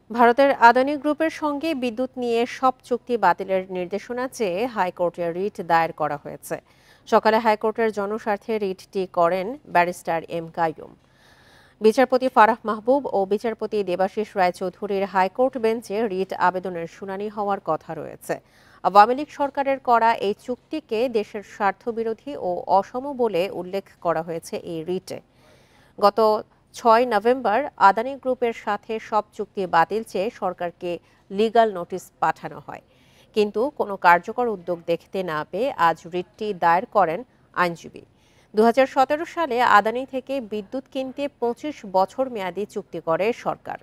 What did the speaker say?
ভারতের আদানি গ্রুপের সঙ্গে বিদ্যুৎ নিয়ে সব চুক্তি বাতিলের নির্দেশনা চেয়ে হাইকোর্টে রিট দায়ের করা হয়েছে। সকালে হাইকোর্টের জনস্বার্থে রিটটি করেন ব্যারিস্টার এম কাইয়ুম। বিচারপতি ফারাহ মাহবুব ও বিচারপতি দেবাশিস রায়চৌধুরীর হাইকোর্ট বেঞ্চে রিট আবেদনের শুনানি হওয়ার কথা রয়েছে। আওয়ামী লীগ সরকারের করা এই চুক্তিকে দেশের স্বার্থবিরোধী ও অসম বলে উল্লেখ করা হয়েছে এই রিটে। গত ৬ নভেম্বর আদানি গ্রুপের সাথে সব চুক্তি বাতিল চেয়ে সরকারকে লিগ্যাল নোটিশ পাঠানো হয়, কিন্তু কোনো কার্যকর উদ্যোগ দেখতে না পেয়ে আজ রিটটি দায়ের করেন আইনজীবী। ২০১৭ সালে আদানি থেকে বিদ্যুৎ কিনতে ২৫ বছর মেয়াদী চুক্তি করে সরকার।